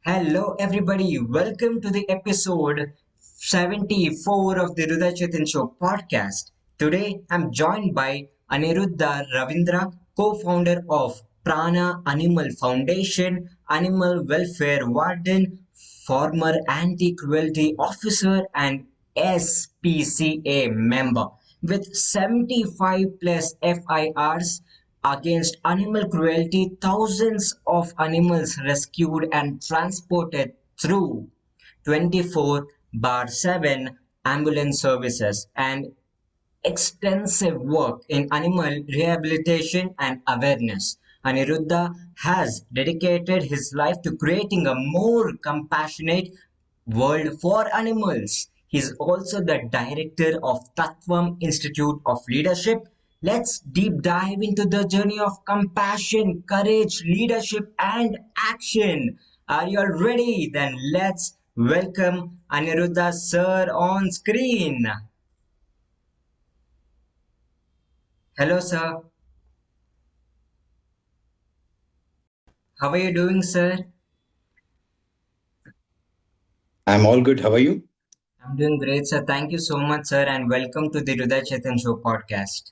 Hello, everybody. Welcome to the episode 74 of the Hrudai Chetan Show podcast. Today, I'm joined by Aniruddha Ravindra, co founder of Prana Animal Foundation, Animal Welfare Warden, former Anti Cruelty Officer, and SPCA member with 75 plus FIRs against animal cruelty. Thousands of animals rescued and transported through 24/7 ambulance services and extensive work in animal rehabilitation and awareness. Aniruddha has dedicated his life to creating a more compassionate world for animals. He's also the director of Tattvam Institute of Leadership. Let's deep dive into the journey of compassion, courage, leadership, and action. Are you all ready? Then let's welcome Aniruddha sir on screen. Hello, sir. How are you doing, sir? I'm all good. How are you? I'm doing great, sir. Thank you so much, sir, and welcome to the Hrudai Chetan Show podcast.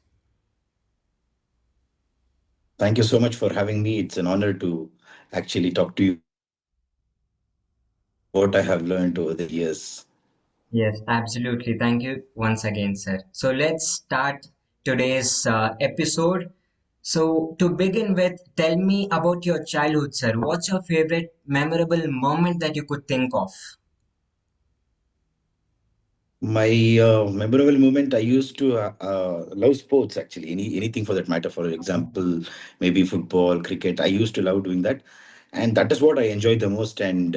Thank you so much for having me. It's an honor to actually talk to you what I have learned over the years. Yes, absolutely. Thank you once again, sir. So let's start today's episode. So, to begin with, tell me about your childhood, sir. What's your favorite memorable moment that you could think of? My memorable moment, I used to love sports actually, anything for that matter. For example, maybe football, cricket. I used to love doing that. And that is what I enjoyed the most. And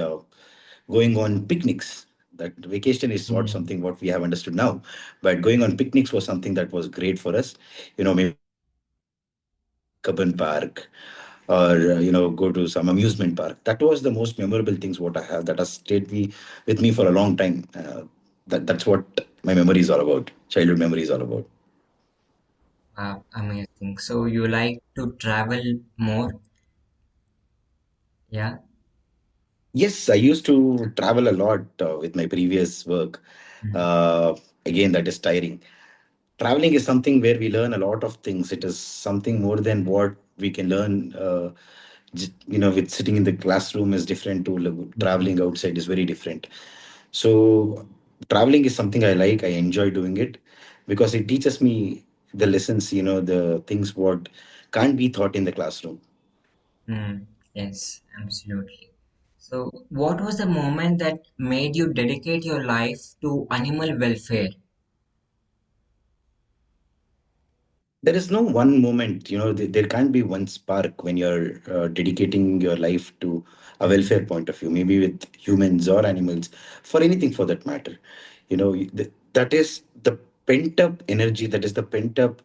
going on picnics. That vacation is what Mm, something what we have understood now. But going on picnics was something that was great for us. Maybe Cubbon Park or go to some amusement park. That was the most memorable things what I have that has stayed with me for a long time. That's what my memory is all about. Childhood memory is all about. amazing. So, you like to travel more? Yeah. Yes, I used to travel a lot with my previous work. Mm, Uh, Again, that is tiring. Traveling is something where we learn a lot of things. It is something more than what we can learn. With sitting in the classroom is different to mm, traveling outside is very different. So traveling is something I like. I enjoy doing it because it teaches me the lessons. The things what can't be taught in the classroom. yes, absolutely. So, what was the moment that made you dedicate your life to animal welfare? There is no one moment, there can't be one spark when you're dedicating your life to a Mm, welfare point of view, maybe with humans or animals, for anything for that matter. That is the pent up energy, that is the pent up,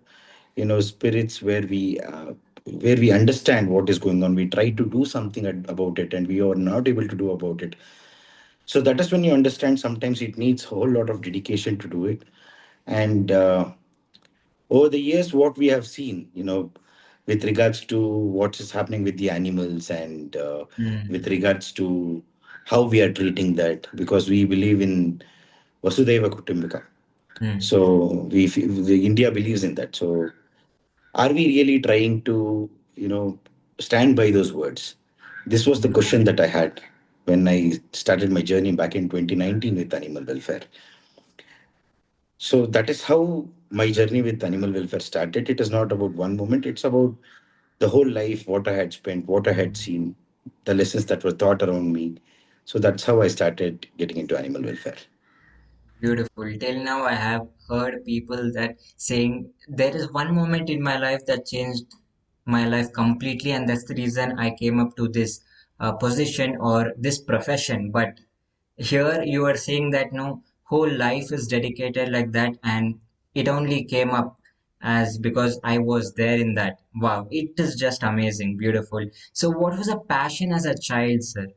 spirits where we understand what is going on. We try to do something about it and we are not able to do about it. So that is when you understand sometimes it needs a whole lot of dedication to do it. And over the years what we have seen, with regards to what is happening with the animals and with mm, regards to how we are treating that, because we believe in vasudhaiva kutumbika. mm, So the India believes in that. So are we really trying to stand by those words? This was the question that I had when I started my journey back in 2019 with animal welfare. So that is how my journey with animal welfare started. It is not about one moment, it's about the whole life, what I had spent, what I had mm. seen, the lessons that were taught around me. So that's how I started getting into animal welfare. Beautiful. Till now, I have heard people that saying there is one moment in my life that changed my life completely, and that's the reason I came up to this position or this profession. But here you are saying that no whole life is dedicated like that, and it only came up as because I was there in that. Wow, it is just amazing, beautiful. So, what was a passion as a child, sir?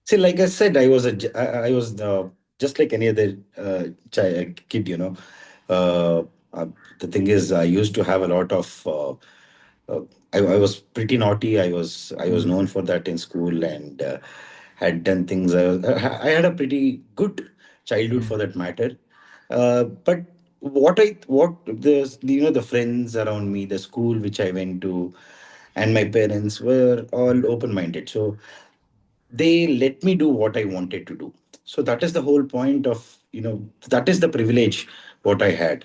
See, like I said, I was just like any other kid, Uh, uh, the thing is, I used to have a lot of. I was pretty naughty. I was known Mm, for that in school, and had done things. I had a pretty good childhood for mm, that matter. But what the friends around me, the school which I went to, and my parents were all open minded. So they let me do what I wanted to do. So that is the whole point of, that is the privilege what I had.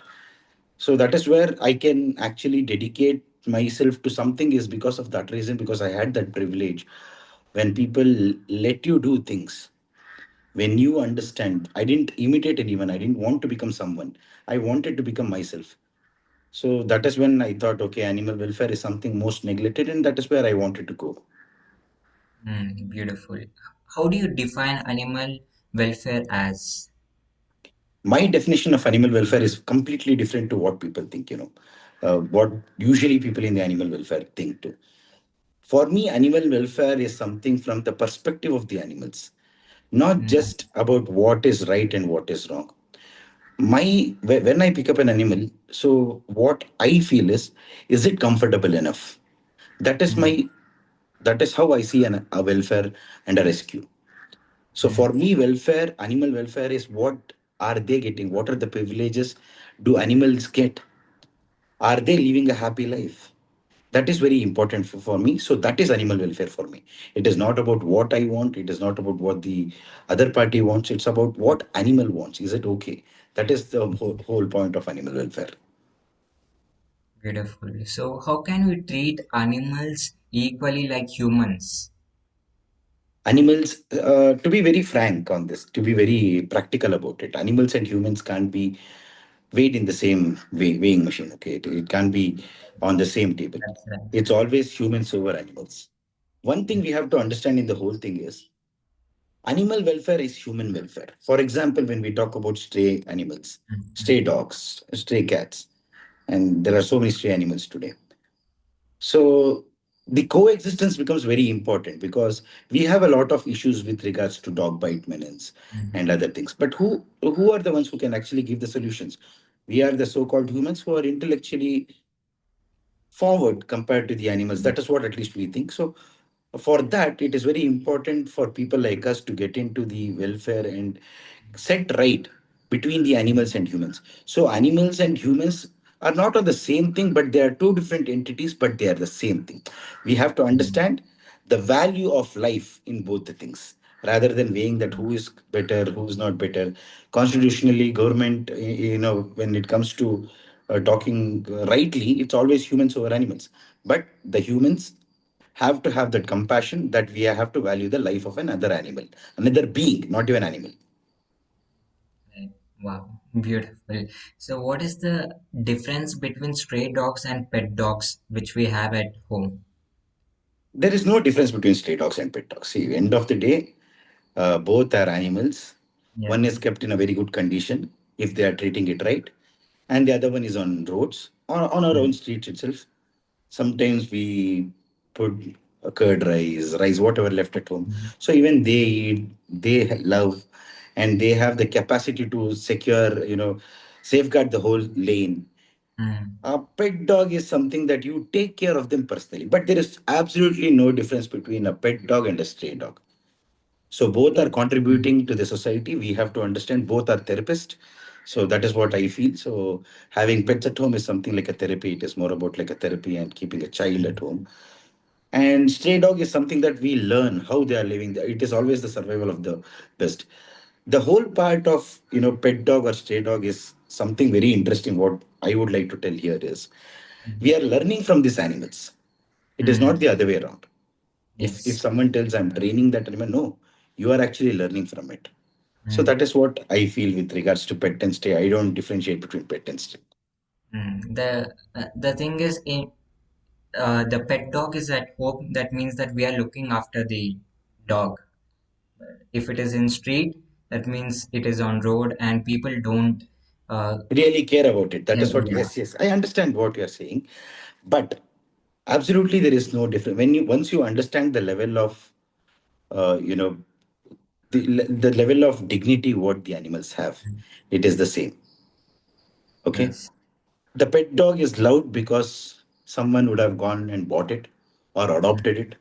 So that is where I can actually dedicate myself to something, is because of that reason, because I had that privilege. When people let you do things, when you understand, I didn't imitate anyone, I didn't want to become someone, I wanted to become myself. So that is when I thought, okay, animal welfare is something most neglected, and that is where I wanted to go. beautiful. How do you define animal welfare as? My definition of animal welfare is completely different to what people think, what usually people in the animal welfare think too. For me, animal welfare is something from the perspective of the animals, not Mm, just about what is right and what is wrong. When I pick up an animal, so what I feel is it comfortable enough? That is mm, my that is how I see a welfare and a rescue. So mm, for me, animal welfare is what are they getting? What are the privileges do animals get? Are they living a happy life? That is very important for me. So that is animal welfare for me. It is not about what I want. It is not about what the other party wants. It's about what animal wants. Is it okay? That is the whole point of animal welfare. beautiful. So, how can we treat animals equally like humans? Animals, to be very frank on this, to be very practical about it, animals and humans can't be weighed in the same weighing machine. Okay, it can't be on the same table. That's right. It's always humans over animals. One thing we have to understand in the whole thing is animal welfare is human welfare. For example, when we talk about stray animals, Mm, stray dogs, stray cats, and there are so many stray animals today. So the coexistence becomes very important, because we have a lot of issues with regards to dog bite menace mm, and other things. But who are the ones who can actually give the solutions? We are the so-called humans who are intellectually forward compared to the animals. mm, That is what at least we think. So for that, it is very important for people like us to get into the welfare and set right between the animals and humans. So animals and humans are not on the same thing, but they are two different entities, but they are the same thing. We have to mm, understand the value of life in both the things, rather than weighing that who is better, who is not better. Constitutionally, government, when it comes to talking rightly, it's always humans over animals. But the humans have to have that compassion, that we have to value the life of another animal, another being, not even animal. right. Wow, beautiful. So, what is the difference between stray dogs and pet dogs which we have at home? There is no difference between stray dogs and pet dogs. See, end of the day, both are animals. Yeah. One is kept in a very good condition if they are treating it right, and the other one is on roads or on our own Mm, streets itself. Sometimes we put a curd rice, whatever left at home. mm, So even they eat, they love, and they have the capacity to secure, safeguard the whole lane. mm, A pet dog is something that you take care of them personally, but there is absolutely no difference between a pet dog and a stray dog. So both are mm, contributing to the society. We have to understand both are therapists. So that is what I feel. So having pets at home is something like a therapy. It is more about like a therapy and keeping a child at home. And stray dog is something that we learn how they are living. It is always the survival of the best. The whole part of pet dog or stray dog is something very interesting. What I would like to tell here is we are learning from these animals. It is not mm, the other way around. If yes. someone tells I'm training that animal, no, you are actually learning from it. So Mm, that is what I feel with regards to pet and stray. I don't differentiate between pet and stray. the thing is, in the pet dog is at home. That means that we are looking after the dog. If it is in street, that means it is on road, and people don't. Uh, Really care about it. That yeah, is what. yeah. Yes, yes. I understand what you are saying, but absolutely there is no difference when you once you understand the level of uh, you know the level of dignity what the animals have. It is the same. Okay. Yes. The pet dog is loved because someone would have gone and bought it or adopted it.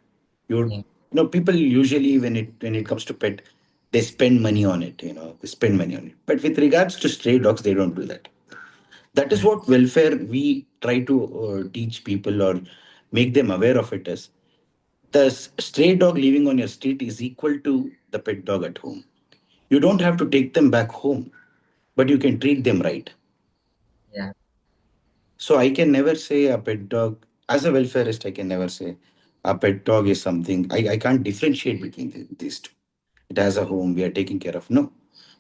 You Yeah. People usually, when it comes to pet, they spend money on it. They spend money on it. But with regards to stray dogs, they don't do that. That is Mm, what welfare we try to teach people or make them aware of it as. The stray dog living on your street is equal to the pet dog at home. You don't have to take them back home, but you can treat them right. yeah. So I can never say a pet dog, as a welfareist, I can never say a pet dog is something. I can't differentiate between these two. It has a home, we are taking care of. No.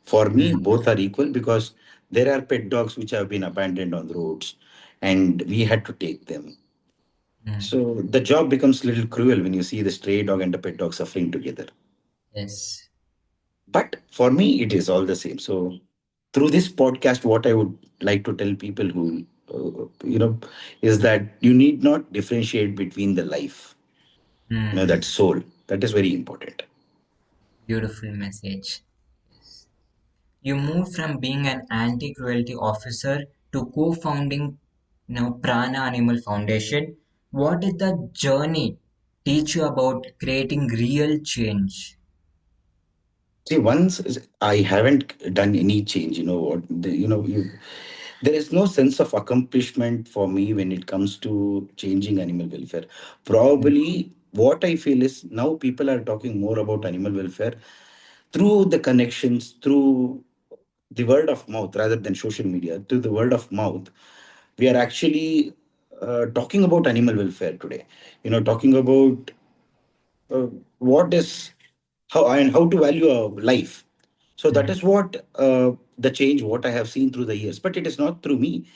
For me, Mm, both are equal because there are pet dogs which have been abandoned on the roads and we had to take them. mm, So the job becomes a little cruel when you see the stray dog and the pet dog suffering together. yes. But for me, it is all the same. So through this podcast, what I would like to tell people who, is that you need not differentiate between the life, Mm, that soul. That is very important. beautiful message. Yes. You moved from being an anti-cruelty officer to co-founding Prana Animal Foundation. What did the journey teach you about creating real change? See, I haven't done any change. You know what? There is no sense of accomplishment for me when it comes to changing animal welfare. Mm, Probably what I feel is now people are talking more about animal welfare through the connections, through the word of mouth rather than social media, through the word of mouth. We are actually talking about animal welfare today. Talking about what is how to value a life. So that mm, is what the change what I have seen through the years. But it is not through me.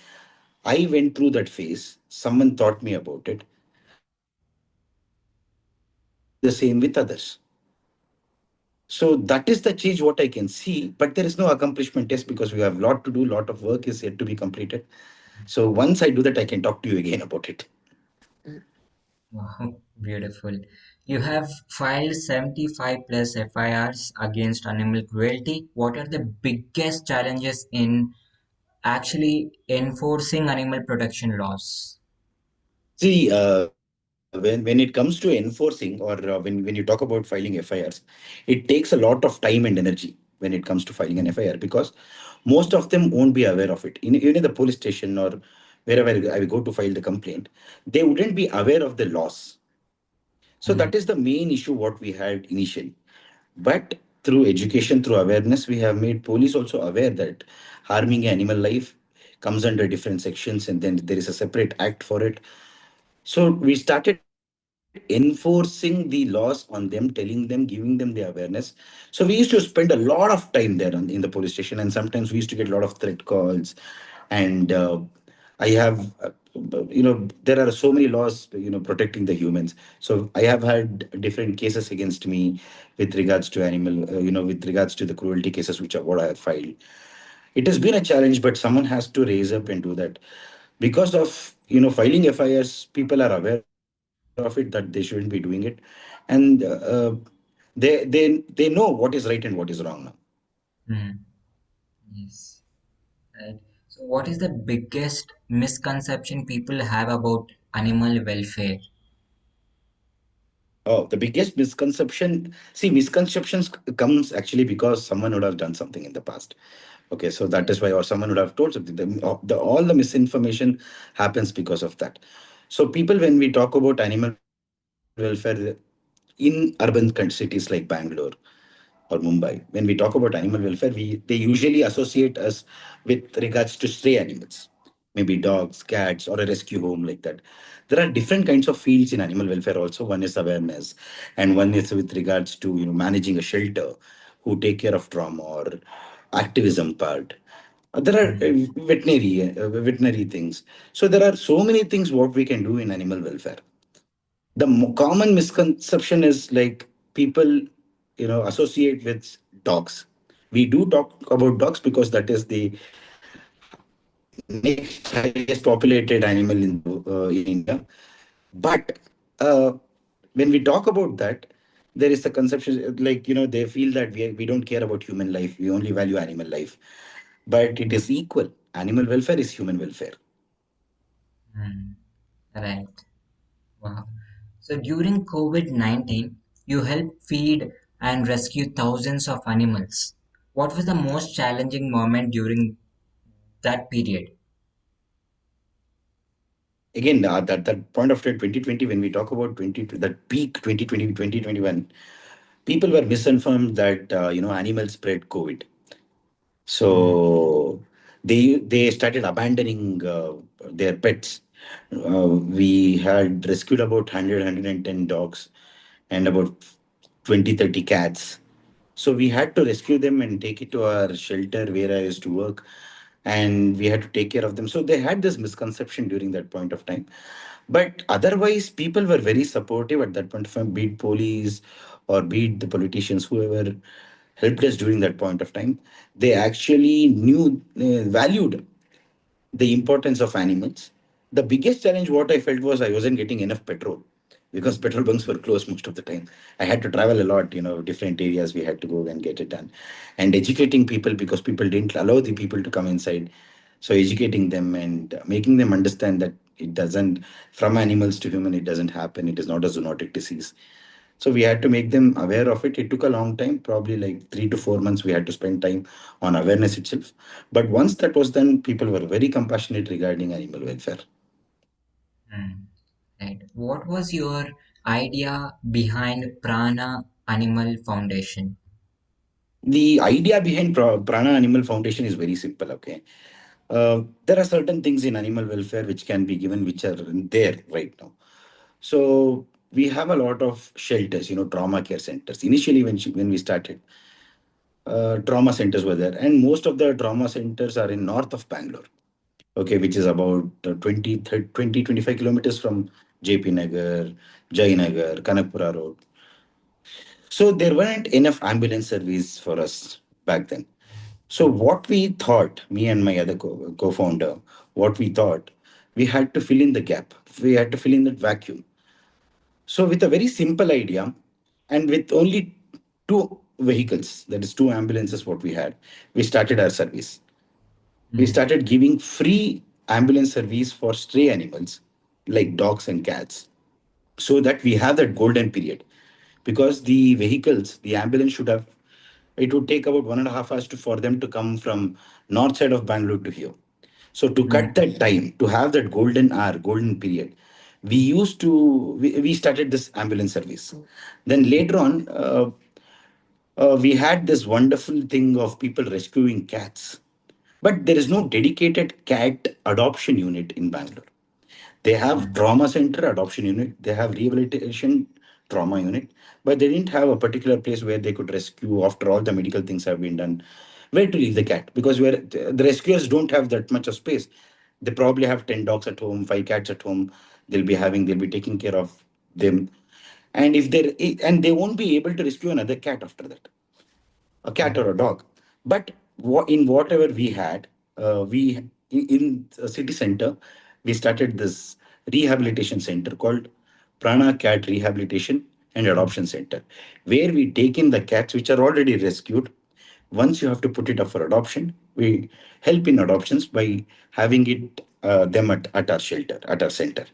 I went through that phase. Someone taught me about it. And now I am doing the same with others. So that is the change what I can see. But there is no accomplishment test because we have a lot to do. Lot of work is yet to be completed. So once I do that, I can talk to you again about it. wow, beautiful. You have filed 75 plus FIRs against animal cruelty. What are the biggest challenges in actually enforcing animal protection laws? See, when it comes to enforcing or when you talk about filing FIRs, it takes a lot of time and energy when it comes to filing an Mm, FIR because most of them won't be aware of it. Even in the police station or wherever I go to file the complaint, they wouldn't be aware of the laws. So mm, that is the main issue what we had initially. But through education, through awareness, we have made police also aware that harming animal life comes under different sections and then there is a separate act for it. So we started enforcing the laws on them, telling them, giving them the awareness. So we used to spend a lot of time there in the police station, and sometimes we used to get a lot of threat calls. And I have, there are so many laws, protecting the humans. So I have had different cases against me with regards to animal, with regards to the cruelty cases, which are what I have filed. It has been a challenge, but someone has to raise up and do that because of filing FIRs. People are aware of it that they shouldn't be doing it, and they know what is right and what is wrong now. mm, yes. Right. So, what is the biggest misconception people have about animal welfare? Oh, the biggest misconception. See, misconceptions comes actually because someone would have done something in the past. Okay, so that is why, or someone would have told something. All the misinformation happens because of that. So people, when we talk about animal welfare in urban cities like Bangalore or Mumbai, when we talk about animal welfare, they usually associate us with regards to stray animals, maybe dogs, cats, or a rescue home like that. There are different kinds of fields in animal welfare also. One is awareness, and one is with regards to managing a shelter, who take care of trauma or activism part. There are Mm, veterinary things. So there are so many things what we can do in animal welfare. The common misconception is like people associate with dogs. We do talk about dogs because that is the next highest populated animal in India. But uh, when we talk about that, there is a conception like they feel that we don't care about human life, we only value animal life, but it is equal. Animal welfare is human welfare. mm, right. Wow. So, during COVID-19, You helped feed and rescue thousands of animals. What was the most challenging moment during that period? Again, that point of time, 2020, when we talk about 20, that peak 2020, 2021, people were misinformed that, animals spread COVID. Mm, So they started abandoning their pets. We had rescued about 100 dogs and about 20-30 cats. So we had to rescue them and take it to our shelter where I used to work, and we had to take care of them. So they had this misconception during that point of time. But otherwise, people were very supportive at that point of time, be it police or be it the politicians, whoever helped us during that point of time. They actually valued the importance of animals. The biggest challenge what I felt was I wasn't getting enough petrol because petrol bunks were closed most of the time. I had to travel a lot, different areas we had to go and get it done. And educating people because people didn't allow the people to come inside. So educating them and making them understand that it doesn't, from animals to human, it doesn't happen. It is not a zoonotic disease. So we had to make them aware of it. It took a long time, probably like 3 to 4 months. We had to spend time on awareness itself. But once that was done, people were very compassionate regarding animal welfare. mm, right. What was your idea behind Prana Animal Foundation? The idea behind Prana Animal Foundation is very simple. Okay, there are certain things in animal welfare which can be given, which are there right now. So we have a lot of shelters, trauma care centers. Initially, when we started, trauma centers were there, and most of the trauma centers are in north of Bangalore. Okay, which is about 20, 30, 20, 25 kilometers from JP Nagar, Jayanagar, Kanakpura Road. So there weren't enough ambulance service for us back then. So what we thought, me and my other co-founder, what we thought, we had to fill in the gap. We had to fill in that vacuum. So with a very simple idea and with only two vehicles, that is two ambulances what we had, we started our service. We Mm, started giving free ambulance service for stray animals like dogs and cats so that we have that golden period, because the vehicles, the ambulance should have, it would take about 1.5 hours for them to come from north side of Bangalore to here. So to cut mm, that time, to have that golden hour, golden period, we started this ambulance service. Then later on, we had this wonderful thing of people rescuing cats, but there is no dedicated cat adoption unit in Bangalore. They have mm, trauma center adoption unit, they have rehabilitation trauma unit, but they didn't have a particular place where they could rescue after all the medical things have been done. Where to leave the cat? Because where the rescuers don't have that much of space. They probably have 10 dogs at home, 5 cats at home. They'll be taking care of them. And if they're and they won't be able to rescue another cat after that, a cat or a dog. But in whatever we had, we in a city center, we started this rehabilitation center called Prana Cat Rehabilitation and mm. Adoption Center, where we take in the cats which are already rescued. Once you have to put it up for adoption, we help in adoptions by having it them at our shelter, at our center.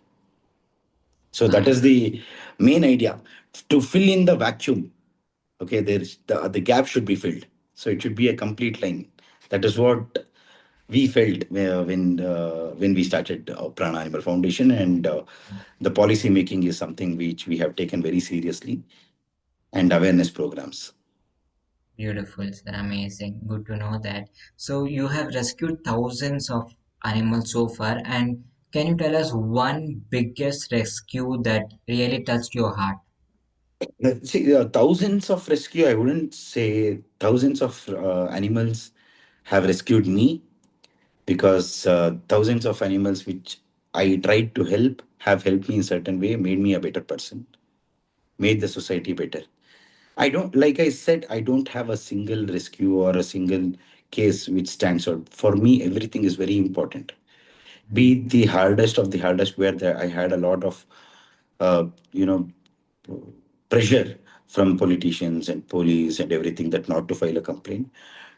So that Wow, is the main idea, to fill in the vacuum. Okay, there's the gap should be filled, so it should be a complete line. That is what we felt when we started Prana Animal Foundation, and the policy making is something which we have taken very seriously, and awareness programs. beautiful, sir. Amazing. Good to know that. So you have rescued thousands of animals so far, and can you tell us one biggest rescue that really touched your heart? See, thousands of rescue, I wouldn't say thousands of animals have rescued me, because thousands of animals which I tried to help have helped me in certain way, made me a better person, made the society better. I don't, like I said, I don't have a single rescue or a single case which stands out. For me, everything is very important. Be it the hardest of the hardest, where I had a lot of, uh, you know, pressure from politicians and police and everything that not to file a complaint,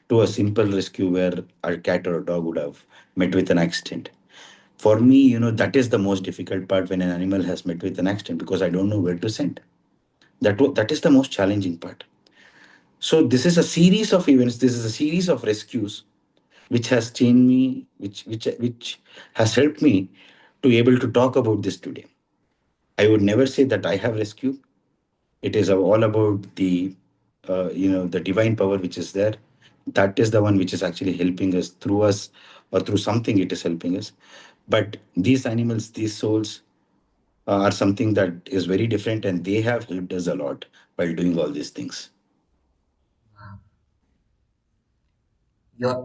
to a simple rescue where a cat or a dog would have met with an accident. For me, that is the most difficult part, when an animal has met with an accident, because I don't know where to send. That is the most challenging part. So this is a series of events. This is a series of rescues, which has changed me, which has helped me to able to talk about this today. I would never say that I have rescued. It is all about the, the divine power which is there. That is the one which is actually helping us through us, or through something it is helping us. But these animals, these souls, are something that is very different, and they have helped us a lot while doing all these things. Wow.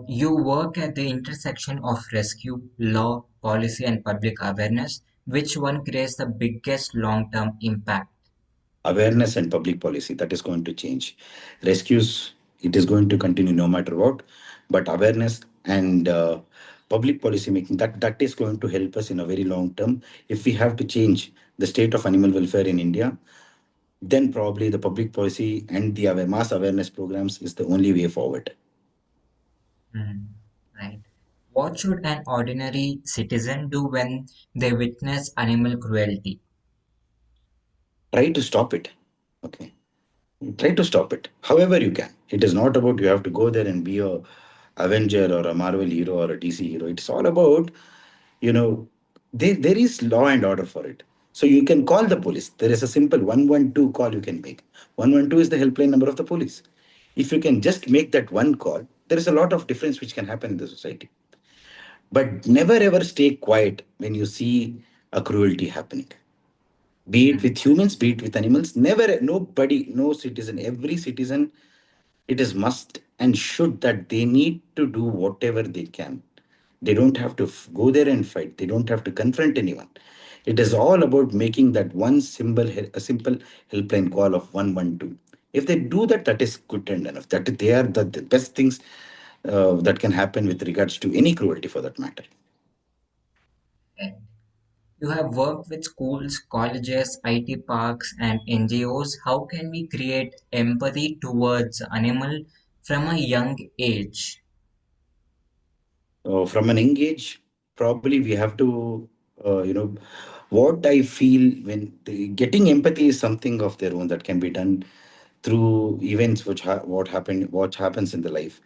You work at the intersection of rescue, law, policy, and public awareness. Which one creates the biggest long-term impact? Awareness and public policy, that is going to change. Rescues, it is going to continue no matter what, but awareness and public policy making, that is going to help us in a very long term. If we have to change the state of animal welfare in India, then probably the public policy and the mass awareness programs is the only way forward. Hmm, right. What should an ordinary citizen do when they witness animal cruelty? Try to stop it. Okay, try to stop it however you can. It is not about you have to go there and be a Avenger or a Marvel hero or a DC hero. It's all about, you know, there is law and order for it. So you can call the police. There is a simple 112 call you can make. 112 is the helpline number of the police. If you can just make that one call, there is a lot of difference which can happen in the society. But never ever stay quiet when you see a cruelty happening, be it Hmm, with humans, be it with animals. Never, nobody, no citizen, every citizen, it is must and should that they need to do whatever they can. They don't have to go there and fight. They don't have to confront anyone. It is all about making that one symbol, a simple helpline call of 112. If they do that, that is good and enough. That they are the best things that can happen with regards to any cruelty for that matter. right. You have worked with schools, colleges, IT parks, and NGOs. How can we create empathy towards animal from a young age? From an young age, probably we have to, what I feel when getting empathy is something of their own that can be done through events which what happens in the life.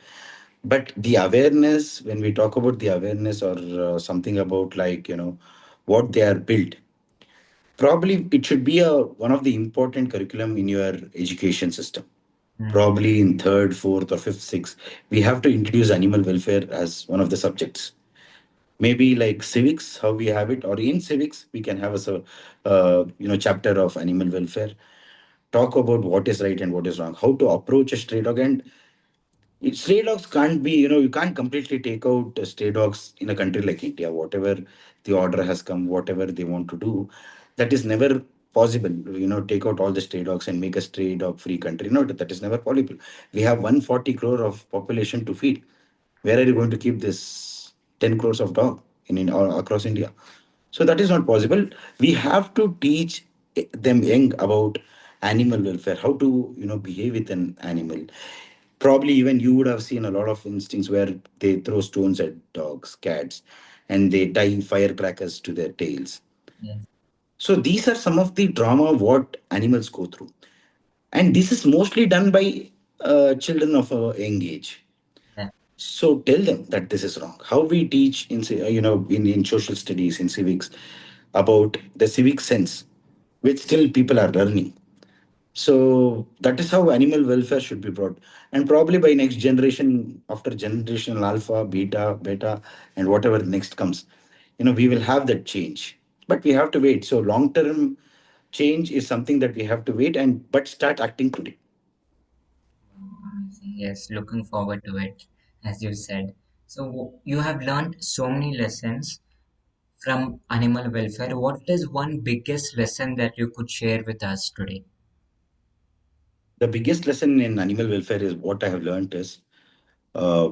But the awareness, when we talk about the awareness or something about like, what they are built, probably it should be a one of the important curriculum in your education system. Hmm, Probably in third, fourth, or fifth, sixth, we have to introduce animal welfare as one of the subjects. Maybe like civics, how we have it, or in civics we can have a chapter of animal welfare. Talk about what is right and what is wrong, how to approach a stray dog. And stray dogs can't be, you can't completely take out stray dogs in a country like India. Whatever the order has come, whatever they want to do, that is never possible. Take out all the stray dogs and make a stray dog free country. No, that is never possible. We have 140 crore of population to feed. Where are you going to keep this 10 crores of dog or across India? So that is not possible. We have to teach them young about animal welfare, how to behave with an animal. Probably even you would have seen a lot of instincts where they throw stones at dogs, cats, and they tie firecrackers to their tails. yes, So these are some of the drama what animals go through, and this is mostly done by children of a young age. yeah, So tell them that this is wrong. How we teach in social studies, in civics, about the civic sense, which still people are learning. So that is how animal welfare should be brought. And probably by next generation, after generational alpha, beta, and whatever next comes, we will have that change. But we have to wait. So long term change is something that we have to wait and but start acting today. amazing. Yes, looking forward to it, as you said. So you have learned so many lessons from animal welfare. What is one biggest lesson that you could share with us today? The biggest lesson in animal welfare is what I have learned is uh,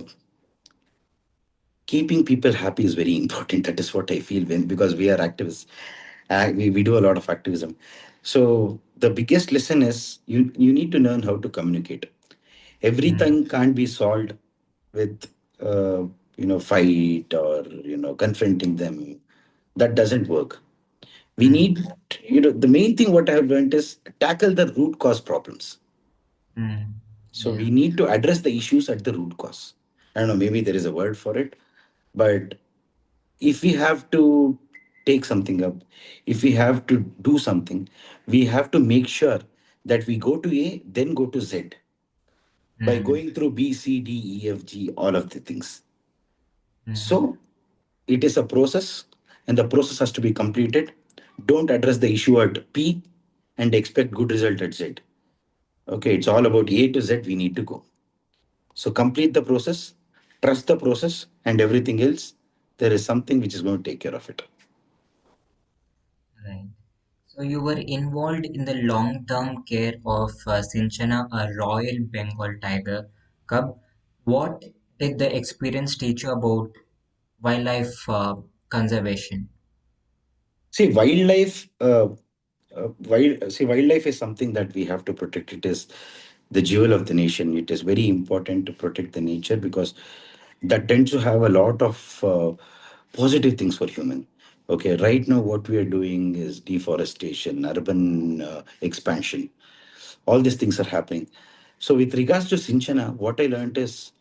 keeping people happy is very important. That is what I feel when because we are activists. We do a lot of activism. So the biggest lesson is you need to learn how to communicate. Hmm, Everything can't be solved with fight or confronting them. That doesn't work. We need, the main thing what I have learned is tackle the root cause problems. mm, So yeah, we need to address the issues at the root cause. I don't know, maybe there is a word for it, but if we have to take something up, if we have to do something, we have to make sure that we go to A, then go to Z by mm, going through B, C, D, E, F, G, all of the things. mm, So it is a process, and the process has to be completed. Don't address the issue at P and expect good result at Z. Okay, it's all about A to Z, we need to go. So complete the process, trust the process, and everything else, there is something which is going to take care of it. right. So you were involved in the long-term care of Sinchana, a Royal Bengal tiger cub. What did the experience teach you about wildlife conservation? See, wildlife is something that we have to protect. It is the jewel of the nation. It is very important to protect the nature because that tends to have a lot of positive things for human. Okay, right now what we are doing is deforestation, urban expansion. All these things are happening. So, with regards to Sinchana, what I learned is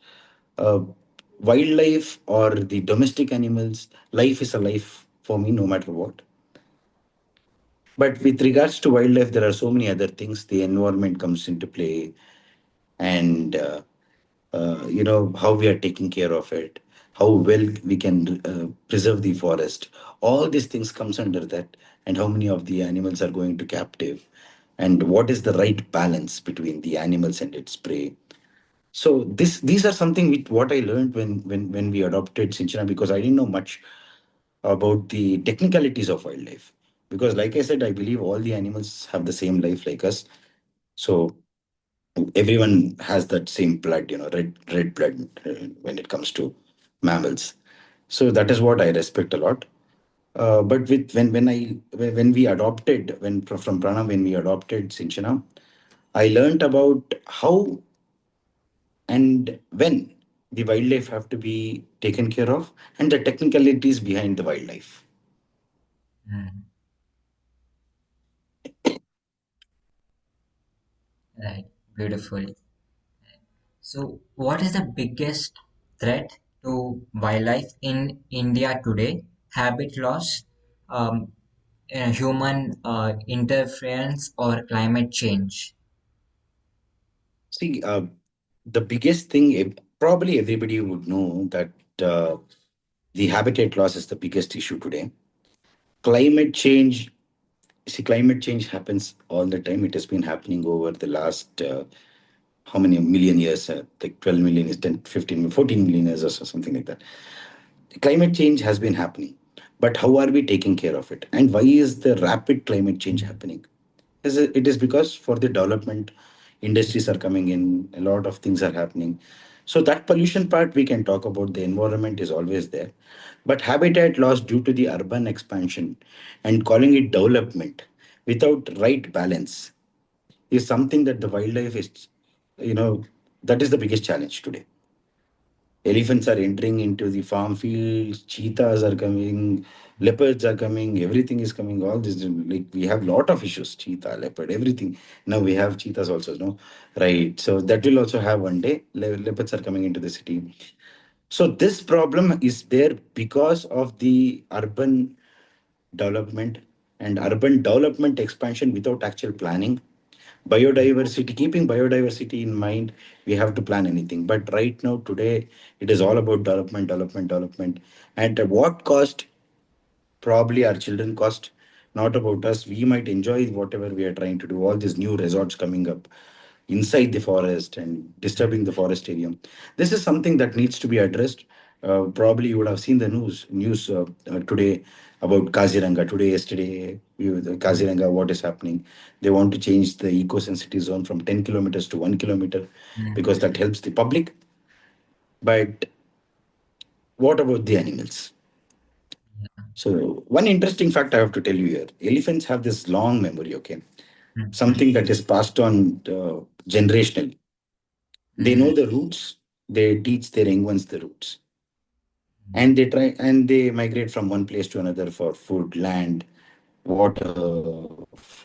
uh, wildlife or the domestic animals, life is a life for me, no matter what. But with regards to wildlife, there are so many other things. The environment comes into play, and how we are taking care of it, how well we can preserve the forest. All these things comes under that, and how many of the animals are going to captive, and what is the right balance between the animals and its prey. So these are something with what I learned when we adopted Sinchana, because I didn't know much about the technicalities of wildlife. Because, like I said, I believe all the animals have the same life like us. So everyone has that same blood, red blood when it comes to mammals. So that is what I respect a lot. But with when we adopted from Prana, when we adopted Sinchana, I learned about how and when the wildlife have to be taken care of, and the technicalities behind the wildlife. Mm, right, beautiful. So, what is the biggest threat to wildlife in India today? Habit loss, um, human interference, or climate change? See, the biggest thing, probably everybody would know that uh, the habitat loss is the biggest issue today. Climate change, see, climate change happens all the time. It has been happening over the last, how many million years? Like 12 million is 10, 15, 14 million years or something like that. Climate change has been happening, but how are we taking care of it? And why is the rapid climate change Mm, happening? It is because for the development, industries are coming in, a lot of things are happening. So that pollution part we can talk about. The environment is always there, but habitat loss due to the urban expansion and calling it development without right balance is something that the wildlife is, you know, that is the biggest challenge today. Elephants are entering into the farm fields, cheetahs are coming, leopards are coming, everything is coming. All this, like, we have lot of issues, cheetah, leopard, everything. Now we have cheetahs also, no? Right. So that will also have one day. Leopards are coming into the city. So this problem is there because of the urban development and urban development expansion without actual planning. Biodiversity, keeping biodiversity in mind, we have to plan anything. But right now, today, it is all about development, development, development. And at what cost? Probably our children cost, not about us. We might enjoy whatever we are trying to do. All these new resorts coming up inside the forest and disturbing the forest area. This is something that needs to be addressed. Probably you would have seen the news today about Kaziranga. Today, yesterday, the mm, Kaziranga, what is happening? They want to change the eco-sensitive zone from 10 kilometers to 1 kilometer mm, because that helps the public. But what about the animals? yeah, So one interesting fact I have to tell you here: elephants have this long memory. Okay, mm, something that is passed on generationally. They know mm, the roots. They teach their young ones the roots, and they migrate from one place to another for food, land. water,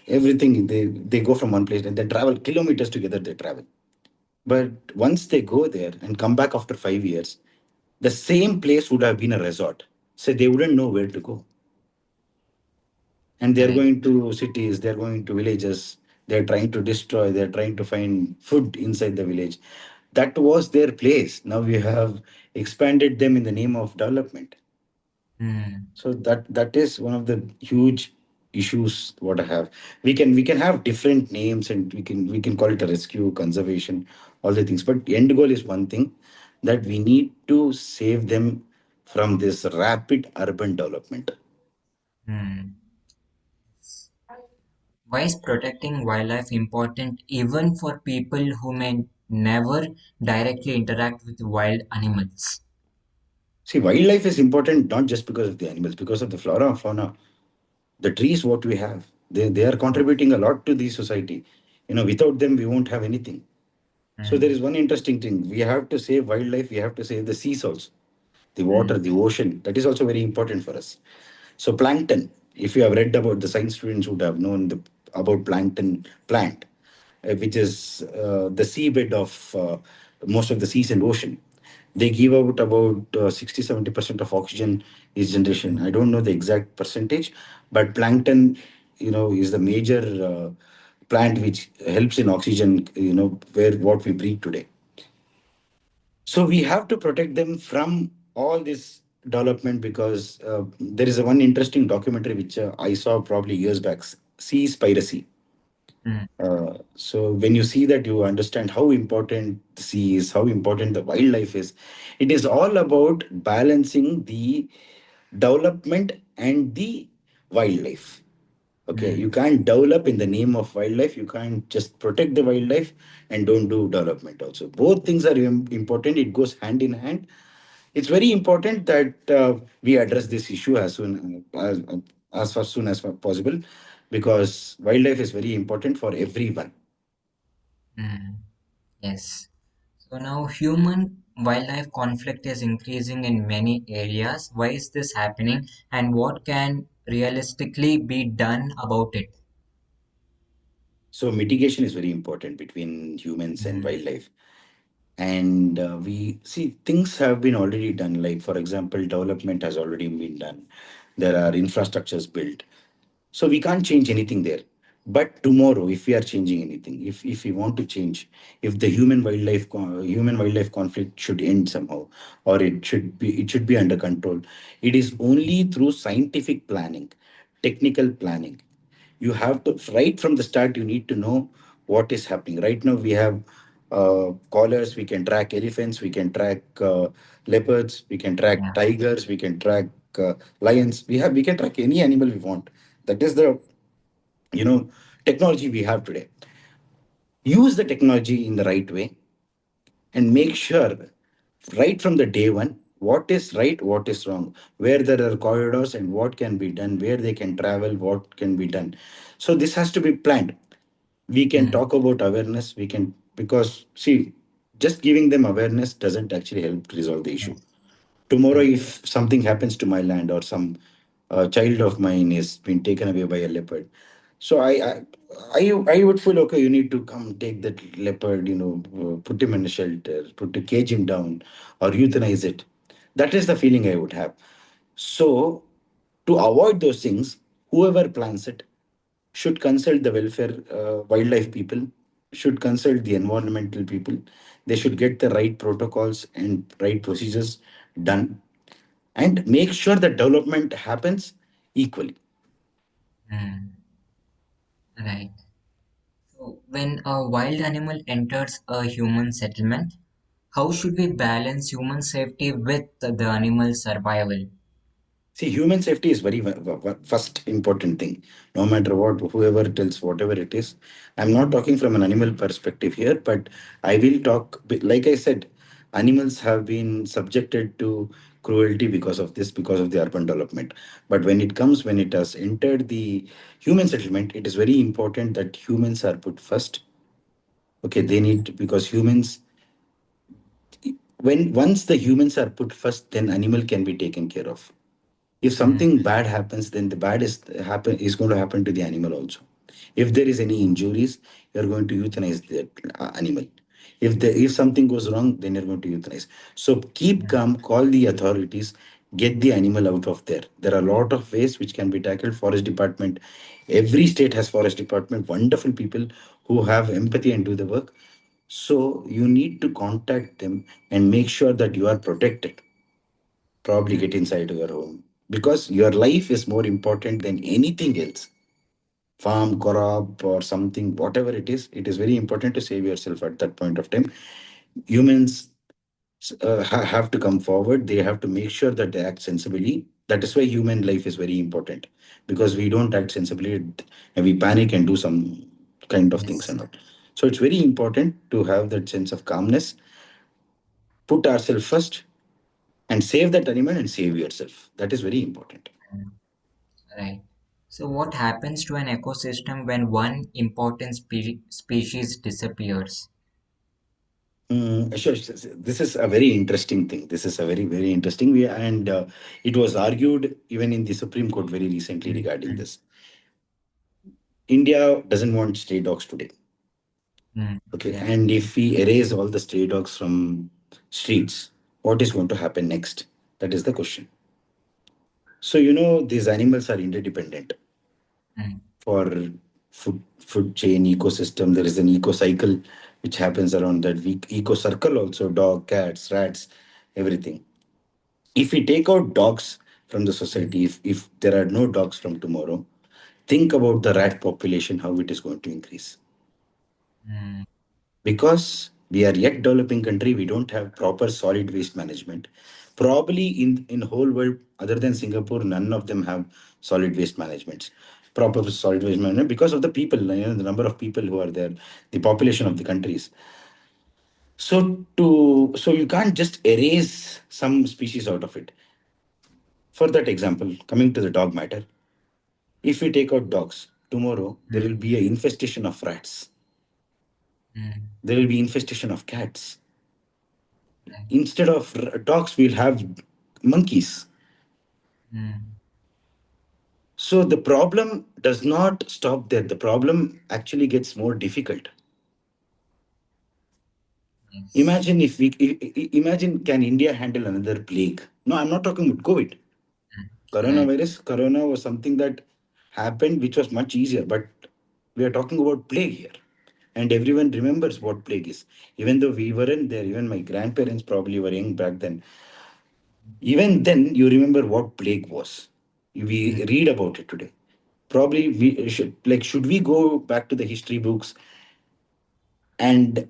everything. They go from one place and they travel kilometers together. They travel, but once they go there and come back after 5 years, the same place would have been a resort. So they wouldn't know where to go, and they're Correct. going to cities. They're going to villages. They're trying to destroy. They're trying to find food inside the village. That was their place. Now we have expanded them in the name of development. Hmm. So that is one of the huge issues what I have. We can have different names, and we can call it a rescue, conservation, all the things. But the end goal is one thing, that we need to save them from this rapid urban development. Hmm. Why is protecting wildlife important even for people who may never directly interact with wild animals? See, wildlife is important not just because of the animals, because of the flora and fauna. The trees, what we have, they are contributing a lot to the society. Without them, we won't have anything. So there is Hmm. one interesting thing. We have to save wildlife. We have to save the seas also, the water, Hmm. the ocean. That is also very important for us. So plankton. If you have read about, the science students would have known about plankton plant, which is the seabed of most of the seas and ocean. They give out about 60-70% of oxygen is generation. I don't know the exact percentage, but plankton, is the major plant which helps in oxygen. Where what we breathe today. So we have to protect them from all this development, because there is a one interesting documentary which I saw probably years back. Sea piracy. So when you see that, you understand how important the sea is, how important the wildlife is. It is all about balancing the development and the wildlife. Okay, you Hmm. can't develop in the name of wildlife. You can't just protect the wildlife and don't do development also. Both things are important. It goes hand in hand. It's very important that we address this issue as soon as possible, because wildlife is very important for everyone. Hmm. Yes. So now human wildlife conflict is increasing in many areas. Why is this happening and what can realistically be done about it? So mitigation is very important between humans and Hmm. wildlife. And we see things have been already done. Like, for example, development has already been done. There are infrastructures built. So we can't change anything there. But tomorrow, if we are changing anything, if we want to change, if the human wildlife conflict should end somehow, or it should be under control, it is only through scientific planning, technical planning. You have to, right from the start, you need to know what is happening. Right now we have collars. We can track elephants, we can track leopards, we can track Yeah. tigers, we can track lions. We can track any animal we want. That is the you know technology we have today. Use the technology in the right way, and make sure right from the day one what is right, what is wrong, where there are corridors and what can be done, where they can travel, what can be done. So this has to be planned. We can Hmm. talk about awareness. We can, because see, just giving them awareness doesn't actually help resolve the issue. Yes. Tomorrow, Correct. if something happens to my land, or some child of mine is been taken away by a leopard, so I would feel, okay, you need to come take that leopard, put him in a shelter, cage him down, or euthanize it. That is the feeling I would have. So to avoid those things, whoever plans it should consult the welfare wildlife people, should consult the environmental people. They should get the right protocols and right procedures done, and make sure that development happens equally. Hmm. Right. So when a wild animal enters a human settlement, how should we balance human safety with the animal's survival? See, human safety is very first important thing. No matter what, whoever tells whatever it is, I'm not talking from an animal perspective here, but I will talk. Like I said, animals have been subjected to cruelty because of this, because of the urban development. But when it has entered the human settlement, it is very important that humans are put first. Okay, they need, because humans, when once the humans are put first, then animal can be taken care of. If mm, something bad happens, then the bad is going to happen to the animal also. If there is any injuries, you're going to euthanize the animal. If something goes wrong, then you're going to euthanize. So keep mm, calm, call the authorities, get the animal out of there. There are a lot of ways which can be tackled. Forest department, every state has forest department, wonderful people who have empathy and do the work. So you need to contact them and make sure that you are protected. Probably mm. get inside your home because your life is more important than anything else. Farm, crop, or something, whatever it is very important to save yourself at that point of time. Humans have to come forward. They have to make sure that they act sensibly. That is why human life is very important, because we don't act sensibly and we panic and do some kind of things Yes. and all. So it's very important to have that sense of calmness, put ourselves first, and save that animal and save yourself. That is very important. Mm, right. So, what happens to an ecosystem when one important species disappears? Sure. This is a very interesting thing. This is a very, very interesting. And it was argued even in the Supreme Court very recently Mm, regarding mm, this. India doesn't want stray dogs today. mm. Okay. Yeah. And if we erase all the stray dogs from streets, what is going to happen next? That is the question. So, these animals are interdependent Mm, for food chain ecosystem. There is an eco cycle which happens around that week. Eco circle also, dog, cats, rats, everything. If we take out dogs from the mm, society, if there are no dogs from tomorrow, think about the rat population, how it is going to increase. mm, Because we are yet developing country, we don't have proper solid waste management. Probably in whole world, other than Singapore, none of them have solid waste management. Proper solid waste management because of the people, the number of people who are there, the population of the countries. So you can't just erase some species out of it. For that example, coming to the dog matter, if we take out dogs, tomorrow there mm, will be an infestation of rats. mm. There will be infestation of cats. Right. Instead of dogs, we'll have monkeys. Mm, So the problem does not stop there. The problem actually gets more difficult. yes. Imagine, can India handle another plague? No, I'm not talking about COVID. Mm, right. Corona was something that happened, which was much easier. But we are talking about plague here. And everyone remembers what plague is. Even though we weren't there, even my grandparents probably were young back then. Even then, you remember what plague was. Mm, We read about it today. Probably should we go back to the history books and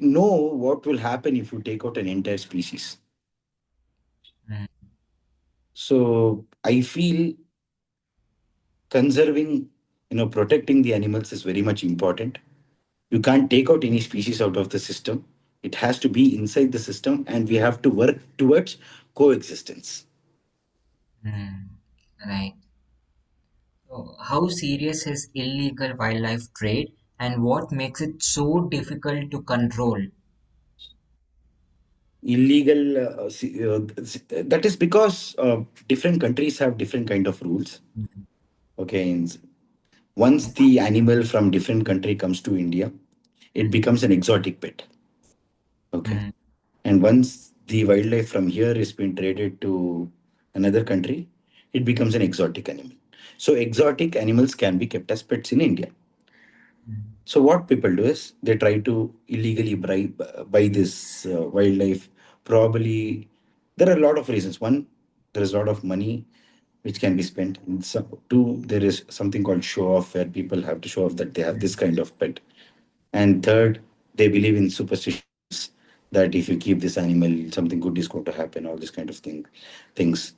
know what will happen if you take out an entire species. mm, So I feel conserving, protecting the animals is very much important. You can't take out any species out of the system. It has to be inside the system, and we have to work towards coexistence. mm. Right. So, how serious is illegal wildlife trade and what makes it so difficult to control? Illegal, that is because different countries have different kind of rules. Mm, Okay, and once the animal from different country comes to India, it becomes an exotic pet. Okay, mm, and once the wildlife from here is being traded to another country, it becomes an exotic animal. So exotic animals can be kept as pets in India. mm, So what people do is they try to illegally buy this wildlife. Probably there are a lot of reasons. One, there is a lot of money which can be spent. And two, there is something called show off where people have to show off that they have this kind of pet. And third, they believe in superstitions that if you keep this animal, something good is going to happen. All this kind of things.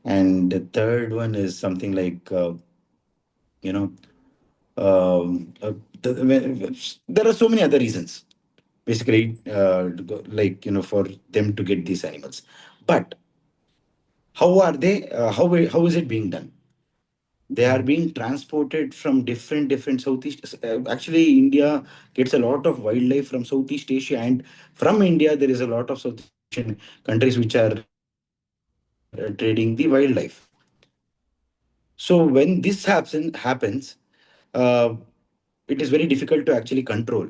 And the third one is something like you know um, uh, there are so many other reasons basically for them to get these animals. But how is it being done? They are mm, being transported from different Southeast. Actually, India gets a lot of wildlife from Southeast Asia, and from India there is a lot of Southeast Asian countries which are trading the wildlife. So when this happens, uh, it is very difficult to actually control,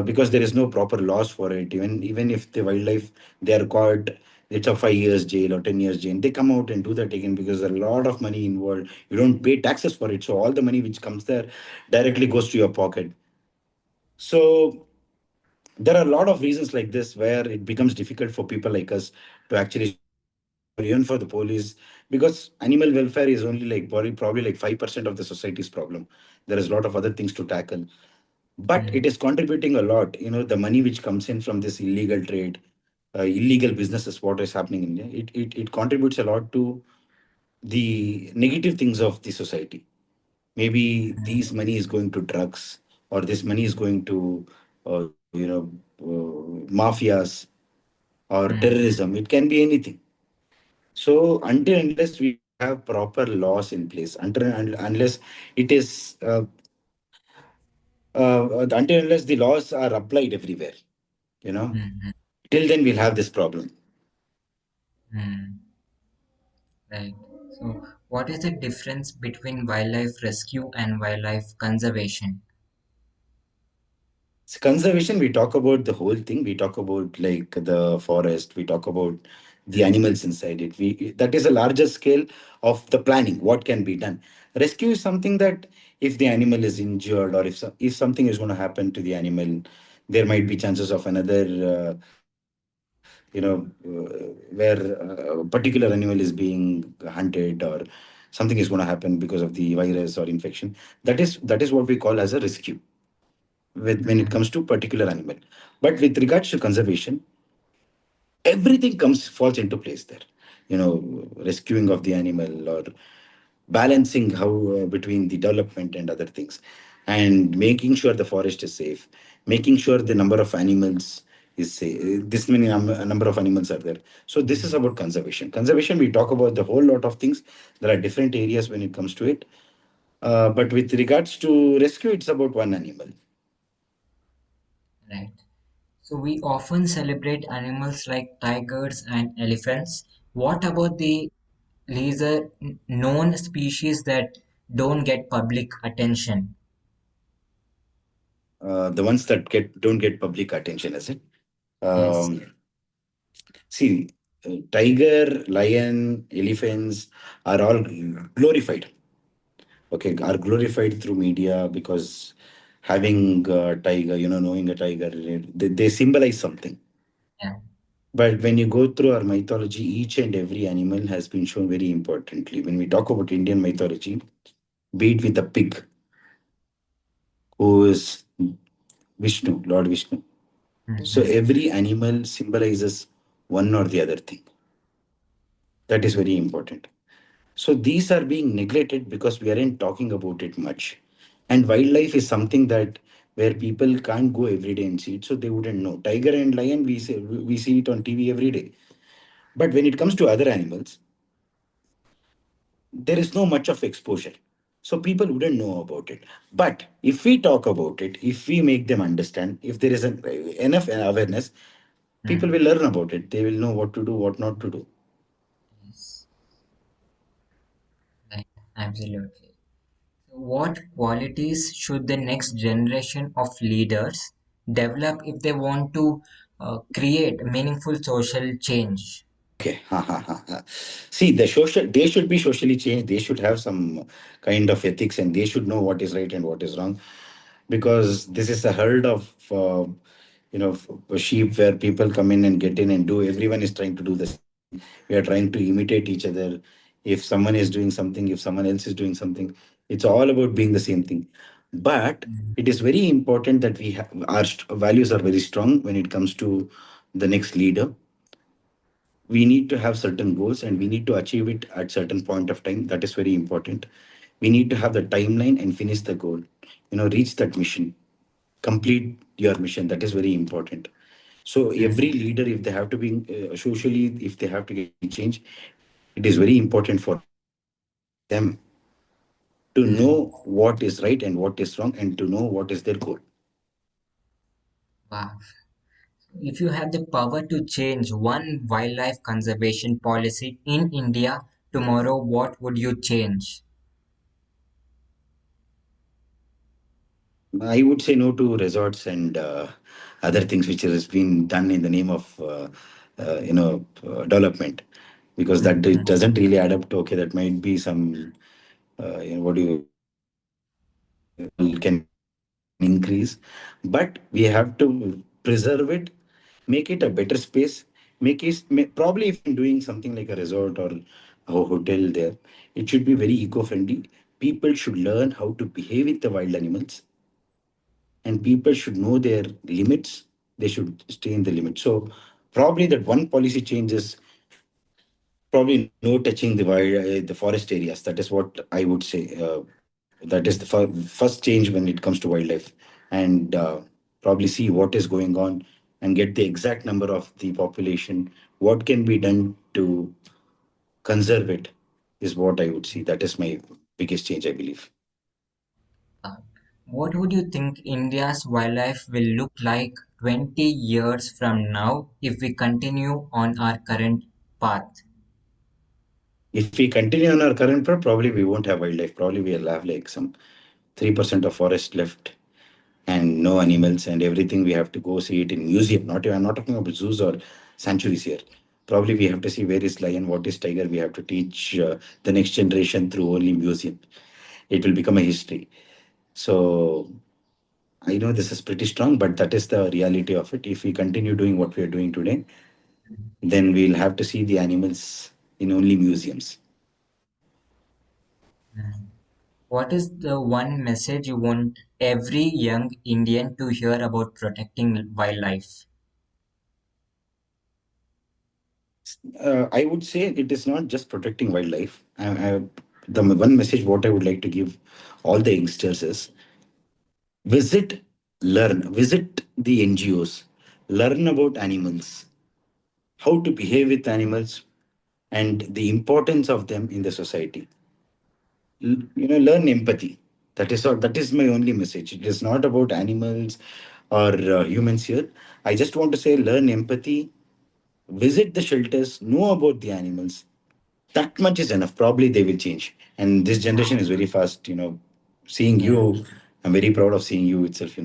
because there is no proper laws for it. Even if the wildlife, they are caught, it's a 5 years jail or 10 years jail. They come out and do that again because there's a lot of money involved. You don't pay taxes for it, so all the money which comes there directly goes to your pocket. So there are a lot of reasons like this where it becomes difficult for people like us to actually stand up, or even for the police, because animal welfare is only like probably like 5% of the society's problem. There is a lot of other things to tackle, but it mm, is contributing a lot. The money which comes in from this illegal trade, illegal businesses, what is happening in India, it contributes a lot to the negative things of the society. Maybe mm, these money is going to drugs, or this money is going to mafias or mm, terrorism. It can be anything. So until unless we have proper laws in place, unless it is until unless the laws are applied everywhere, you know mm, till then we'll have this problem. mm. Right. So, what is the difference between wildlife rescue and wildlife conservation? So conservation, we talk about the whole thing. We talk about like the forest. We talk about the animals inside it. That is a larger scale of the planning. What can be done? Rescue is something that if the animal is injured, or if something is going to happen to the animal, there might be chances of another, where a particular animal is being hunted, or something is going to happen because of the virus or infection. That is what we call as a rescue when it Mm, comes to particular animal. But with regards to conservation, everything comes falls into place there. Rescuing of the animal, or balancing how between the development and other things, and making sure the forest is safe, making sure the number of animals is safe. This many number of animals are there. So this is about conservation. Conservation, we talk about the whole lot of things. There are different areas when it comes to it. But with regards to rescue, it's about one animal. right. So, we often celebrate animals like tigers and elephants. What about the lesser known species that don't get public attention? The ones that don't get public attention, is it? Yes. Um, See, tiger, lion, elephants are all glorified. Okay, are glorified through media because having a tiger, knowing a tiger, they symbolize something. Yeah. But when you go through our mythology, each and every animal has been shown very importantly. When we talk about Indian mythology, be it with the pig, who is Vishnu, Lord Vishnu. So Mm-hmm. every animal symbolizes one or the other thing. That is very important. So these are being neglected because we aren't talking about it much. And wildlife is something that where people can't go every day and see it, so they wouldn't know. Tiger and lion, we see it on TV every day. But when it comes to other animals, there is no much of exposure. So people wouldn't know about it. But if we talk about it, if we make them understand, if there is enough awareness, people Mm. will learn about it. They will know what to do, what not to do. Yes. Right. Absolutely. What qualities should the next generation of leaders develop if they want to create meaningful social change? Okay. Ha, ha, ha, ha. See, they should be socially changed. They should have some kind of ethics, and they should know what is right and what is wrong. Because this is a herd of, sheep where people come in and get in and do. Everyone is trying to do the same thing. We are trying to imitate each other. If someone is doing something, if someone else is doing something, it's all about being the same thing. But Mm, it is very important that our values are very strong when it comes to the next leader. We need to have certain goals and we need to achieve it at certain point of time. That is very important. We need to have the timeline and finish the goal, reach that mission, complete your mission. That is very important. So every mm, leader, if they have to be socially, if they have to get any change, it is very important for them to mm. know what is right and what is wrong, and to know what is their goal. Wow. If you have the power to change one wildlife conservation policy in India tomorrow, what would you change? I would say no to resorts and other things which has been done in the name of development, because that it Mhm. doesn't really add up to. Okay, that might be some what do you can increase, but we have to preserve it, make it a better space, probably if I'm doing something like a resort or a hotel there, it should be very eco-friendly. People should learn how to behave with the wild animals, and people should know their limits. They should stay in the limit. So probably that one policy change is probably no touching the forest areas. That is what I would say. That is the first change when it comes to wildlife, and probably see what is going on and get the exact number of the population. What can be done to conserve it is what I would see. That is my biggest change, I believe. Uh, what would you think India's wildlife will look like 20 years from now if we continue on our current path? If we continue on our current path, probably we won't have wildlife. Probably we'll have like some 3% of forest left and no animals, and everything we have to go see it in museum. Not I'm not talking about zoos or sanctuaries here. Probably we have to see where is lion, what is tiger. We have to teach the next generation through only museum. It will become a history. So I know this is pretty strong, but that is the reality of it. If we continue doing what we are doing today, then we'll have to see the animals in only museums. Mm. What is the one message you want every young Indian to hear about protecting wildlife? I would say it is not just protecting wildlife. The one message what I would like to give all the youngsters is visit, visit the NGOs, learn about animals, how to behave with animals, and the importance of them in the society. Learn empathy. That is all. That is my only message. It is not about animals or humans here. I just want to say learn empathy, visit the shelters, know about the animals. That much is enough. Probably they will change. And this generation is very fast. Seeing Yeah, you, I'm very proud of seeing you itself.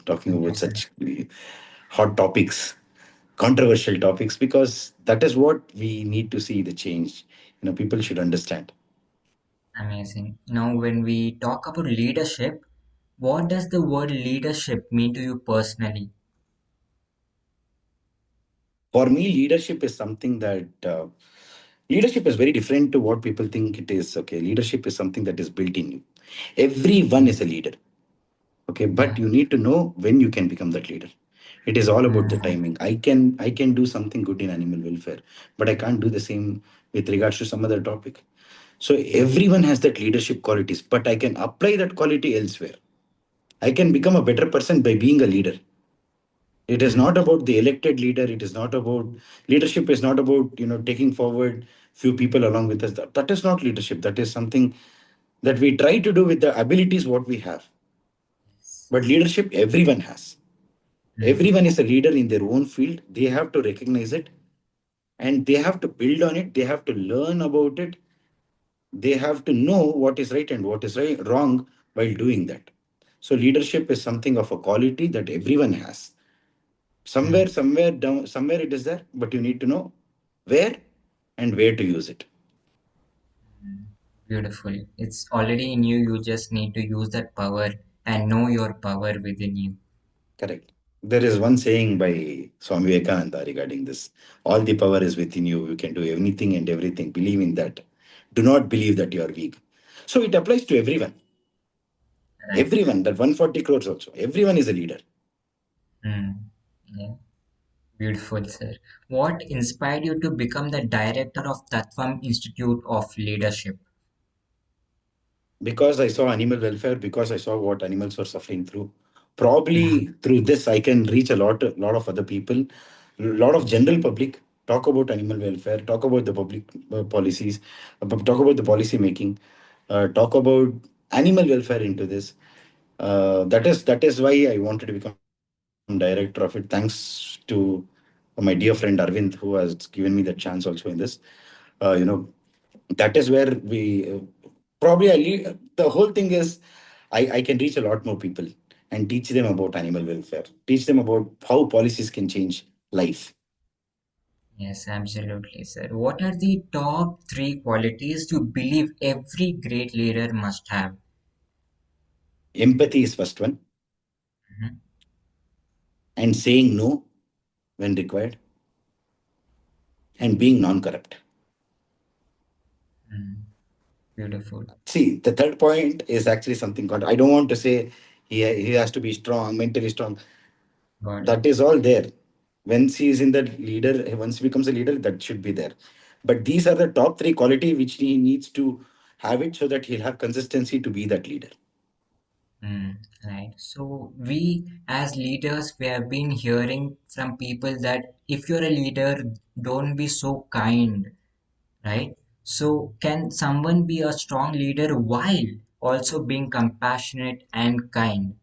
Talking thank you, about sir. such hot topics, controversial topics, because that is what we need to see the change. People should understand. Amazing. Now, when we talk about leadership, what does the word leadership mean to you personally? For me, leadership is something that leadership is very different to what people think it is. Okay, leadership is something that is built in you. Everyone is a leader. Okay, but Yeah. you need to know when you can become that leader. It is all about the Mm, timing. I can do something good in animal welfare, but I can't do the same with regards to some other topic. So everyone has that leadership qualities, but I can apply that quality elsewhere. I can become a better person by being a leader. It is mm, not about the elected leader. It is not about leadership. Is not about taking forward few people along with us. That is not leadership. That is something that we try to do with the abilities what we have. yes. But leadership, everyone has. Mm, Everyone is a leader in their own field. They have to recognize it, and they have to build on it. They have to learn about it. They have to know what is right and what is wrong while doing that. So leadership is something of a quality that everyone has. mm, Somewhere down, somewhere it is there, but you need to know where and where to use it. mm. Beautiful. It's already in you. You just need to use that power and know your power within you. Correct. There is one saying by Swami Vivekananda regarding this: all the power is within you. You can do anything and everything. Believe in that. Do not believe that you are weak. So it applies to everyone. Right. Everyone, that 140 crores also. Everyone is a leader. Mm, yeah. Beautiful, sir. What inspired you to become the director of Tattvam Institute of Leadership? Because I saw animal welfare, because I saw what animals were suffering through. Mm, Probably through this, I can reach a lot of other people, a lot of general public. Talk about animal welfare, talk about the public policies, talk about the policy making, talk about animal welfare into this. That is why I wanted to become a director. director of it. Thanks to my dear friend Arvind, who has given me the chance also in this. You know, that is where we probably the whole thing is I can reach a lot more people and teach them about animal welfare, teach them about how policies can change life. Yes, absolutely, sir. What are the top three qualities you believe every great leader must have? Empathy is first one, Mhm. and saying no when required, and being non-corrupt. Mm, beautiful. See, the third point is actually something called, I don't want to say he has to be strong, mentally strong. Got it. That is all there. Once he is in the leader, once he becomes a leader, that should be there. But these are the top three quality which he needs to have it so that he'll have consistency to be that leader. Right. So we as leaders, we have been hearing from people that if you're a leader, don't be so kind, right? So can someone be a strong leader while also being compassionate and kind?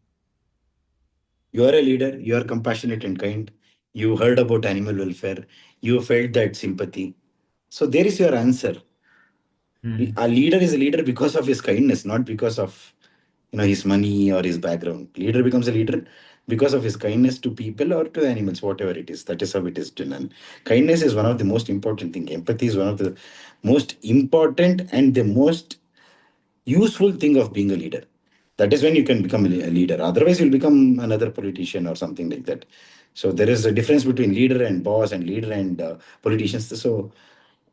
You are a leader, you are compassionate and kind. You heard about animal welfare, you felt that sympathy. So there is your answer. Hmm. A leader is a leader because of his kindness, not because of his money or his background. Leader becomes a leader because of his kindness to people or to animals, whatever it is. That is how it is done. And kindness is one of the most important thing. Empathy is one of the most important and the most useful thing of being a leader. That is when you can become a leader. Otherwise, you'll become another politician or something like that. So there is a difference between leader and boss and leader and politicians. So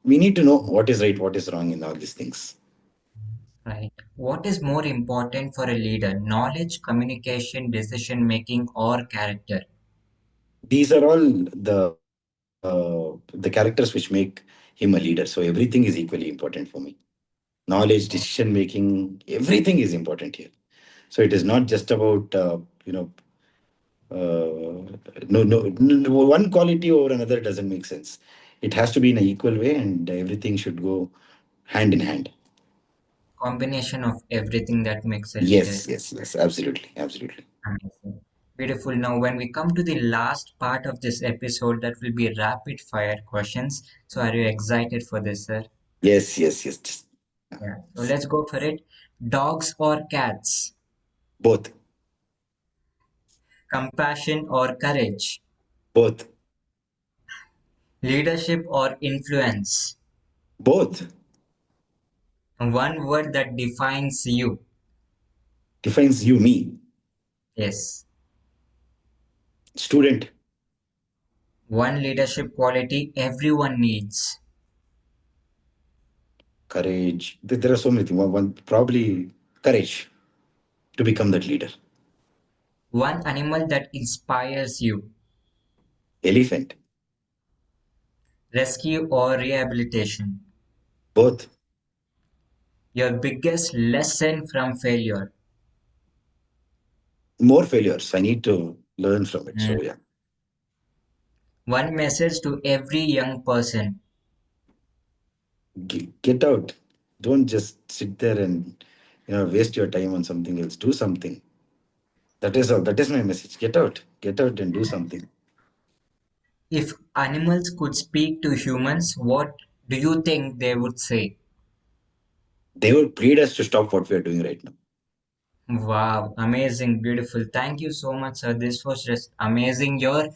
we need to know what is right, what is wrong in all these things. Right. What is more important for a leader? Knowledge, communication, decision making, or character? These are all the characters which make him a leader. So everything is equally important for me. Knowledge, decision making, everything is important here. So it is not just about no, one quality over another doesn't make sense. It has to be in an equal way, and everything should go hand in hand. Combination of everything that makes a leader. Yes, yes, yes, absolutely, absolutely. Amazing. Beautiful. Now, when we come to the last part of this episode, that will be rapid fire questions. So, are you excited for this, sir? Yes, yes, yes. Yeah. So, let's go for it. Dogs or cats? Both, Compassion or courage? both, Leadership or influence? both One word that defines you. defines you, me, Yes. student, One leadership quality everyone needs. courage. There are so many things. One probably courage to become that leader. One animal that inspires you. Elephant, Rescue or rehabilitation. both. Your biggest lesson from failure. More failures. I need to learn from it. Mm. So yeah, One message to every young person. get out. Don't just sit there and waste your time on something else. Do something. That is all. That is my message. Get out. Get out and do something. If animals could speak to humans, what do you think they would say? They would plead us to stop what we are doing right now. Wow, amazing, beautiful. Thank you so much, sir. This was just amazing. Your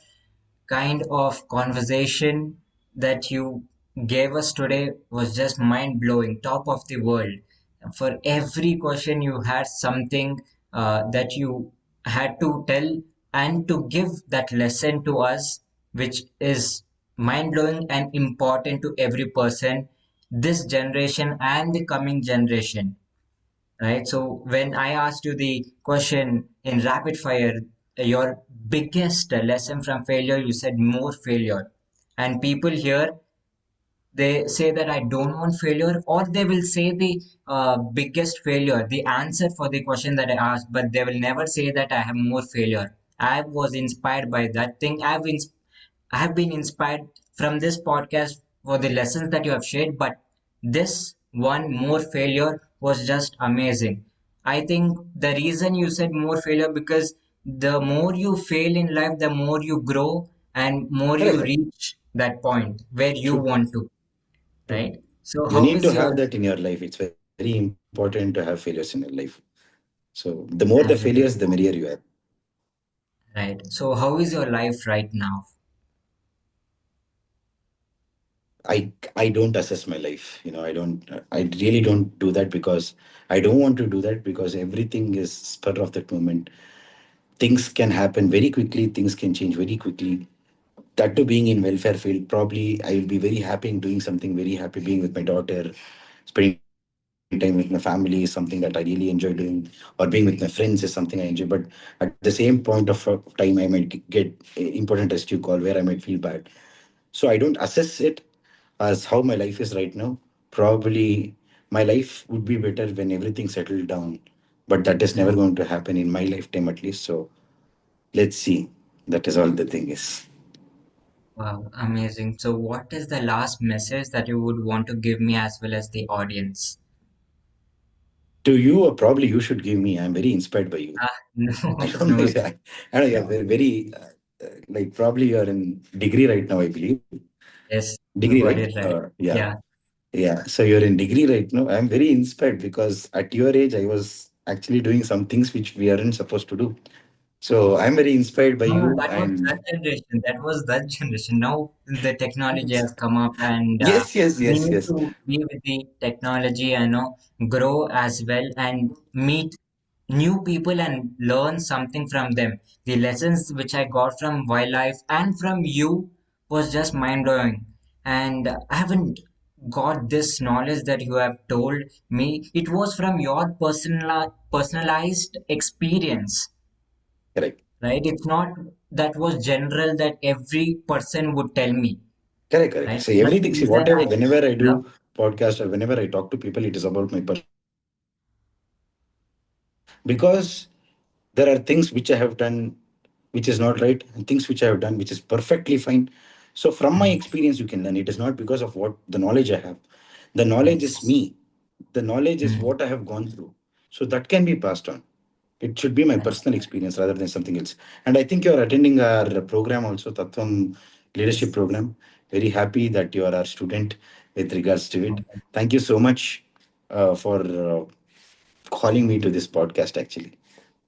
kind of conversation that you gave us today was just mind blowing, top of the world. For every question, you had something that you had to tell and to give that lesson to us, which is mind blowing and important to every person, this generation and the coming generation. Right. So when I asked you the question in rapid fire, your biggest lesson from failure, you said more failure. And people here, they say that I don't want failure, or they will say the biggest failure, the answer for the question that I asked, but they will never say that I have more failure. I was inspired by that thing. I have been inspired from this podcast for the lessons that you have shared, but this one more failure was just amazing. I think the reason you said more failure because the more you fail in life, the more you grow and more you Correct. reach that point where you True. want to, True. right? So You how need is to your have that in your life. It's very important to have failures in your life. So the more the failures, the absolutely merrier you are. right? So how is your life right now? I don't assess my life. I don't. I really don't do that because I don't want to do that because everything is spur of that moment. Things can happen very quickly. Things can change very quickly. That too, being in welfare field, probably I will be very happy in doing something. Very happy being with my daughter, spending time with my family is something that I really enjoy doing, or being with my friends is something I enjoy. But at the same point of time, I might get a important rescue call where I might feel bad. So I don't assess it as how my life is right now. Probably my life would be better when everything settled down, but that is never Hmm. going to happen in my lifetime at least. So let's see. That is all the thing is. Wow, amazing. So what is the last message that you would want to give me as well as the audience? To you, or probably you should give me. I'm very inspired by you. Ah, I no, don't know. no, If sir. I know you're like probably you're in degree right now. I believe Yes, you degree, got right? it right. Yeah, Yeah. yeah. So you're in degree right now. I'm very inspired because at your age, I was actually doing some things which we aren't supposed to do. So I'm very inspired by No, no, you. that was that And generation. That was that generation. Now the technology has come up, and yes, yes, we yes, need yes. to be with the technology and grow as well and meet new people and learn something from them. The lessons which I got from wildlife and from you was just mind blowing. And I haven't got this knowledge that you have told me. It was from your personalized experience, Correct. right? It's not that was general that every person would tell me, Correct, correct. right? So That's everything, the see, reason whatever, I whenever I love. do podcast or whenever I talk to people, it is about my personal experience. Because there are things which I have done which is not right, and things which I have done which is perfectly fine. So from my Mm, experience, you can learn. It is not because of what the knowledge I have. The knowledge is yes. me. The knowledge is Mm, what I have gone through. So that can be passed on. It should be my right. personal experience rather than something else. And I think you're attending our program also, Tattvam Leadership Yes. Program. Very happy that you are our student with regards to it. Okay. Thank you so much for calling me to this podcast, actually.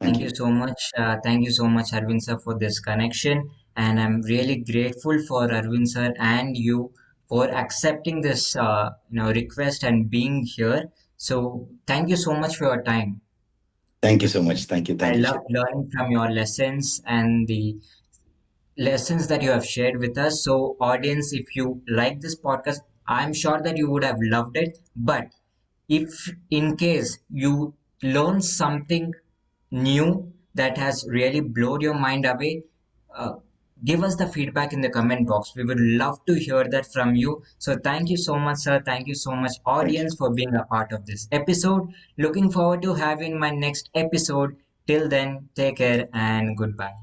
Thank Thank you you. so much. Thank you so much, Arvind sir, for this connection. And I'm really grateful for Arvind sir and you for accepting this, request and being here. So thank you so much for your time. Thank you so much. Thank you. I Thank you, love Chetan. learning from your lessons and the lessons that you have shared with us. So, audience, if you like this podcast, I'm sure that you would have loved it. But if in case you learn something new that has really blown your mind away, uh, give us the feedback in the comment box. We would love to hear that from you. So, thank you so much, sir. Thank you so much, Thank you. audience, for being a part of this episode. Looking forward to having my next episode. Till then, take care and goodbye.